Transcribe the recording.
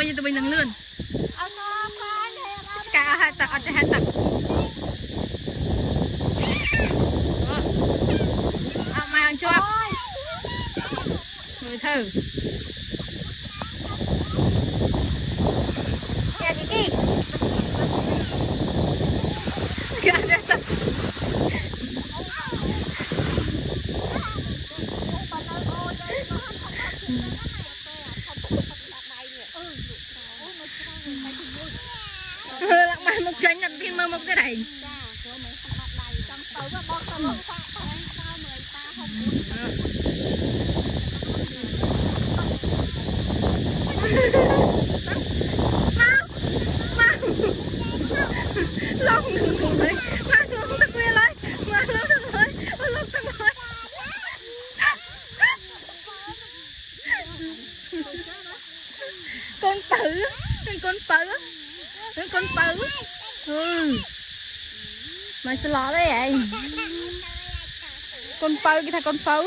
như tụi mình đừng lươn cả hai tặc hai tặc mai ăn cho người thử nhà chị đi lạc mai một chân nhận tin mơ một cái này lông đừng ngủ đấy mang lông tao quên lấy mang lông tao mới lông tao mới con tử mày sẽ lo đấy vậy con pơ cái thằng con phấu